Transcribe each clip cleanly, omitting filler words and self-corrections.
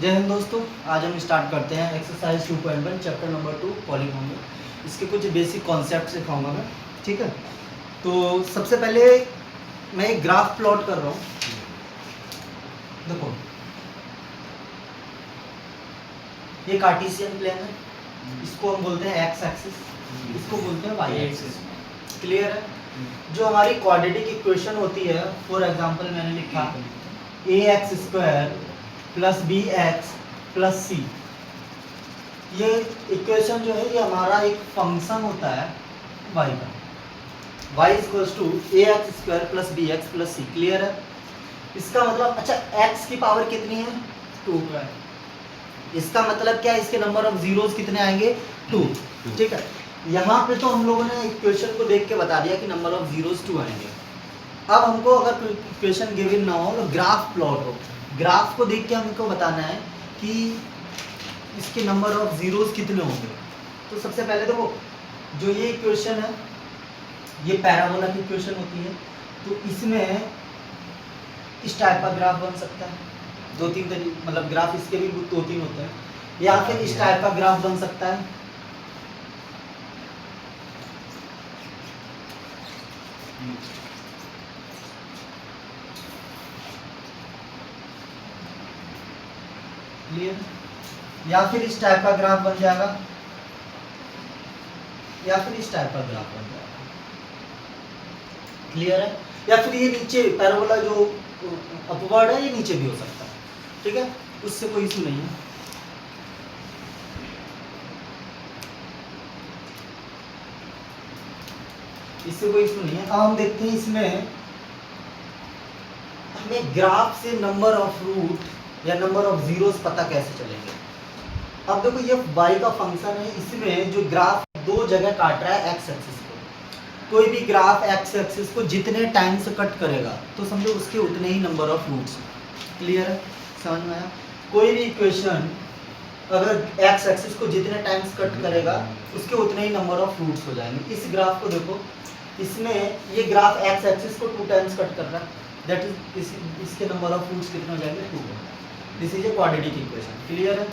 जय हिंद दोस्तों, आज हम स्टार्ट करते हैं एक्सरसाइज 2.1 चैप्टर नंबर 2 पॉलीनोमियल। इसके कुछ बेसिक कॉन्सेप्ट सिखाऊंगा मैं, ठीक है। तो सबसे पहले मैं एक ग्राफ प्लॉट कर रहा हूँ। देखो, ये कार्टेशियन प्लेन है, इसको हम बोलते हैं एक्स एक्सिस, इसको बोलते हैं वाई एक्सिस। क्लियर है? जो हमारी क्वाड्रेटिक इक्वेशन होती है, फॉर एग्जांपल मैंने लिखा ax² plus B x plus c. ये इक्वेशन जो है ये हमारा एक फंक्शन होता है y का, y equals to ax² plus B x plus C. Clear है? इसका मतलब, अच्छा, x की पावर कितनी है? 2 है। इसका मतलब क्या है? इसके नंबर ऑफ जीरोस कितने आएंगे? 2। ठीक है, यहाँ पे तो हम लोगों ने इक्वेशन को देख के बता दिया कि नंबर ऑफ जीरोस 2 आएंगे। अब हमको अगर इक्वेशन गिवन ना हो, ग्राफ प्लॉट हो, ग्राफ को देख के हमको बताना है कि इसके नंबर ऑफ जीरोस कितने होंगे। तो सबसे पहले देखो, जो ये इक्वेशन है ये पैराबोला की इक्वेशन होती है, तो इसमें इस टाइप का ग्राफ बन सकता है। दो तीन तरीके, मतलब ग्राफ इसके भी 2-3 होते हैं, या फिर इस टाइप का ग्राफ बन सकता है। क्लियर? या फिर इस टाइप का ग्राफ बन जाएगा, या फिर इस टाइप का ग्राफ बन जाएगा। क्लियर है? या फिर ये नीचे पैराबोला जो अपवर्ड है ये नीचे भी हो सकता है। ठीक है, उससे कोई इशू नहीं है। इससे कोई इशू नहीं है। अब हम देखते हैं इसमें हमें ग्राफ से नंबर ऑफ रूट या नंबर ऑफ जीरोस पता कैसे चलेंगे। अब देखो, ये y का फंक्शन है, इसमें जो ग्राफ दो जगह काट रहा है एक्स एक्सिस को। कोई भी ग्राफ एक्स एक्सिस को जितने टाइम से कट करेगा तो समझो उसके उतने ही नंबर ऑफ रूट्स। क्लियर है? समझ में आया? कोई भी इक्वेशन अगर एक्स एक्सिस को जितने टाइम्स कट करेगा उसके उतने ही नंबर ऑफ रूट्स हो जाएंगे। इस ग्राफ को देखो, इसमें ये ग्राफ एक्स एक्सिस को 2 टाइम्स कट कर रहा है, दैट इज इसके नंबर ऑफ रूट्स कितने हो जाएंगे? 2। This is a quadratic equation. Clear है?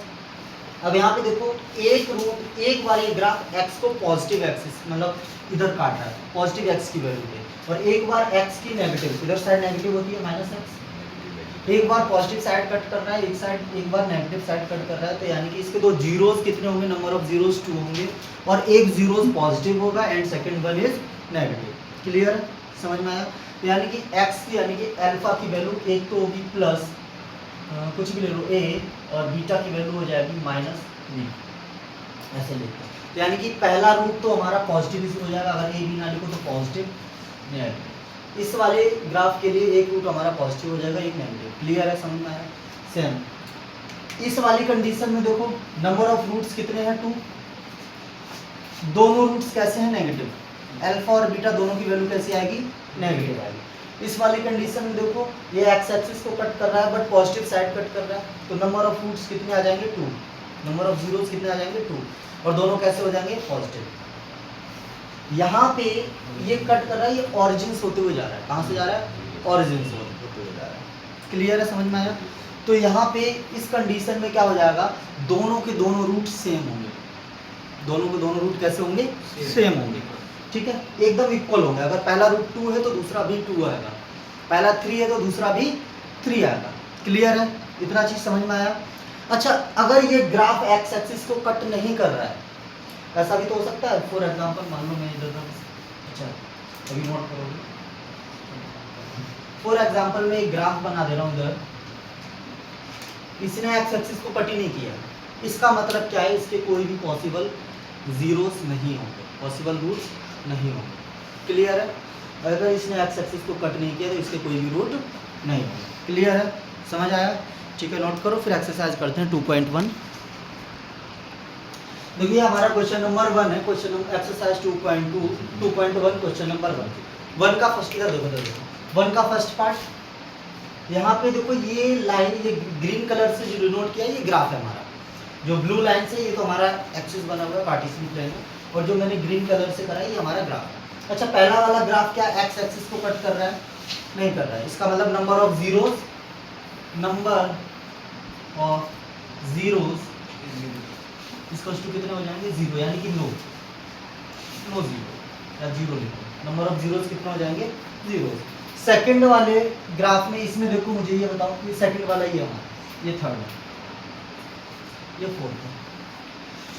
अब यहाँ पे देखो, एक बार ये ग्राफ x को पॉजिटिव एक्सिस मतलब इधर काट रहा है, पॉजिटिव x की वैल्यू पे, और एक बार x की नेगेटिव, इधर साइड नेगेटिव होती है -x। एक बार पॉजिटिव साइड कट कर रहा है, एक बार नेगेटिव साइड कट कर रहा है, तो यानी कि इसके दो जीरोस कितने होंगे? नंबर ऑफ जीरोस 2 होंगे, और एक जीरोस पॉजिटिव होगा and second one is negative. Clear? समझ में आया? तो यानी कि x की, यानी कि अल्फा की वैल्यू एक तो होगी प्लस कुछ भी ले लो a, और बीटा की वैल्यू हो जाएगी -b। ऐसे लिखते हैं। तो यानी कि पहला रूट तो हमारा पॉजिटिव हो जाएगा, अगर a b ना लिखो तो पॉजिटिव नेगेटिव। इस वाले ग्राफ के लिए एक रूट हमारा पॉजिटिव हो जाएगा, एक नेगेटिव। क्लियर है? समझ में आया? सेम इस वाली कंडीशन में देखो, नंबर ऑफ रूट्स कितने हैं? 2। दोनों रूट्स कैसे हैं? नेगेटिव। अल्फा और बीटा दोनों की वैल्यू कैसी आएगी? नेगेटिव आएगी। इस वाली कंडीशन में देखो, ये एक्स एक्सिस को कट कर रहा है बट पॉजिटिव साइड कट कर रहा है, तो नंबर ऑफ रूट्स कितने आ जाएंगे? 2। नंबर ऑफ जीरोस कितने आ जाएंगे? 2, और दोनों कैसे हो जाएंगे? पॉजिटिव। यहाँ पे ये कट कर रहा है, ये ऑरिजिन होते हुए जा रहा है। कहाँ से जा रहा है? ऑरिजिन से होते हुए जा रहा है। क्लियर है? समझ में आया? तो यहाँ पे इस कंडीशन में क्या हो जाएगा? दोनों के दोनों रूट सेम होंगे। दोनों के दोनों रूट कैसे होंगे? सेम होंगे। ठीक है, एकदम इक्वल होंगे। अगर पहला रूट 2 है तो दूसरा भी 2 आएगा, पहला 3 है तो दूसरा भी 3 आएगा। क्लियर है? इतना चीज समझ में आया? अच्छा, अगर ये ग्राफ एक्स एक्सिस को कट नहीं कर रहा है, ऐसा भी तो हो सकता है। फॉर एग्जांपल मान लो मैं इधर, अच्छा अभी नोट करोगे, फॉर एग्जांपल मैं एक ग्राफ बना दे रहा हूँ इधर, इसने एक्स एक्सिस को कट ही नहीं किया। इसका मतलब क्या है? इसके कोई भी पॉसिबल जीरोस नहीं होंगे, पॉसिबल रूट्स नहीं होंगे। क्लियर है? अगर इसने एक्स एक्सिस को कट नहीं किया तो इसके कोई भी रूट नहीं होंगे। क्लियर है? समझ आया? ठीक है, नोट करो। फिर एक्सरसाइज करते हैं 2.1। देखिए, हमारा क्वेश्चन नंबर 1 है, question number exercise 2.1 question number 1 का फर्स्ट, इधर देखो 1 का फर्स्ट पार्ट। यहाँ पे देखो, ये लाइन, ये ग्रीन कलर से जो डिनोट किया ये ग्राफ है हमारा। जो ब्लू लाइन से, ये तो हमारा एक्सिस बना हुआ है, कार्टेशियन प्लेन है, और जो मैंने ग्रीन कलर से करा है ये हमारा ग्राफ है। अच्छा, पहला वाला ग्राफ क्या एक्स एक्सिस को कट कर रहा है? नहीं कर रहा है। इसका मतलब number of zeros, number of zeros इसका टू कितने हो जाएंगे 0 यानी कि नो जीरो या जीरो लिखो। नंबर ऑफ जीरोस कितने हो जाएंगे 0। सेकंड वाले ग्राफ में इसमें देखो मुझे ये बताओ कि सेकंड वाला ये हमारा ये थर्ड है ये फोर्थ है।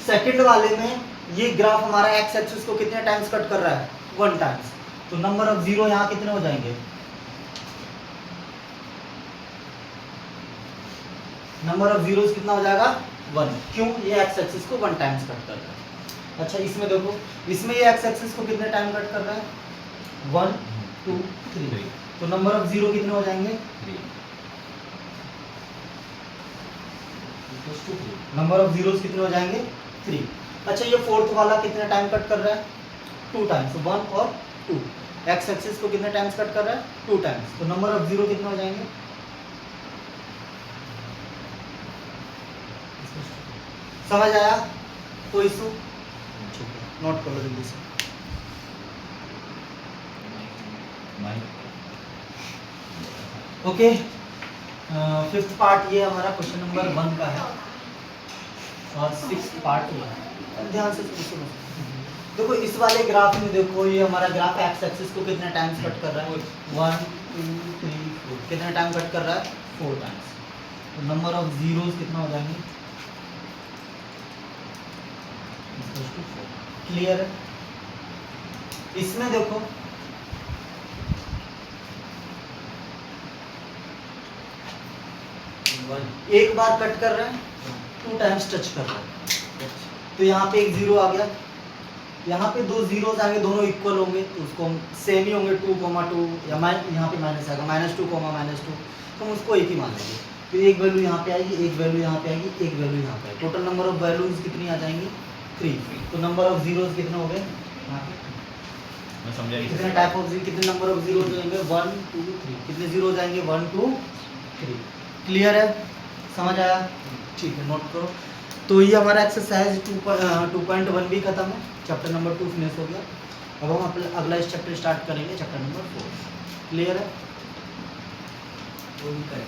सेकंड वाले में ये ग्राफ हमारा एक्स एक्सिस को कितने टाइम्स कट कर रहा है 1 टाइम्स। तो नंबर ऑफ जीरो यहाँ कितने हो जाएंगे नंबर ऑफ जीरोस कितना हो जाएगा 1। क्यों ये एक्स एक्सिस को 1 टाइम्स कट कर रहा है। अच्छा इसमें देखो इसमें ये एक्स एक्सिस को कितने टाइम कट कर रहा है 1 2 3। तो नंबर ऑफ जीरो कितने हो जाएंगे 3। नंबर ऑफ जीरोस कितने हो जाएंगे 3। अच्छा ये फोर्थ वाला कितने टाइम कट कर रहा है 2 टाइम्स 1 और 2। एक्स एक्सिस को कितने टाइम्स कट कर रहा है 2 टाइम्स। तो नंबर ऑफ जीरो कितने हो जाएंगे समझ आया कोई इशू ठीक है नोट कर लो जल्दी से। ओके फिफ्थ पार्ट ये हमारा क्वेश्चन नंबर 1 का है और सिक्स्थ पार्ट ये है। ध्यान से सुनो देखो इस वाले ग्राफ में देखो ये हमारा ग्राफ एक्स एक्सिस को कितने टाइम्स कट कर रहा है 1 2 3 4 कितने टाइम कट कर रहा है 4 टाइम्स। तो नंबर ऑफ जीरोस कितना हो जाएंगे क्लियर है। इसमें देखो एक बार कट कर रहे हैं 2 टाइम्स टच कर रहे हैं। तो यहाँ पे एक जीरो आ गया यहाँ पे 2 जीरोस आएंगे दोनों इक्वल होंगे तो उसको हम सेम ही होंगे 2 2 या यहाँ पे माइनस आएगा -2 -2 तो हम उसको एक ही मान लेंगे। फिर एक वैल्यू यहाँ पे आएगी एक वैल्यू यहाँ पे आएगी एक वैल्यू यहाँ पे आएगी। टोटल नंबर ऑफ वैल्यूज कितनी आ जाएंगी 3। तो नंबर ऑफ जीरोस कितने हो गए यहाँ पे मैं समझा नहीं कितने टाइप ऑफ कितने नंबर ऑफ जीरो जाएंगे 1 2 3 कितने जीरो जाएंगे 1 2 3। क्लियर है समझ आया ठीक है नोट करो। तो ये हमारा एक्सरसाइज 2.1 भी खत्म है चैप्टर नंबर 2 फिनिश हो गया। अब हम अगला इस चैप्टर स्टार्ट करेंगे चैप्टर नंबर 4। क्लियर है वो भी करें।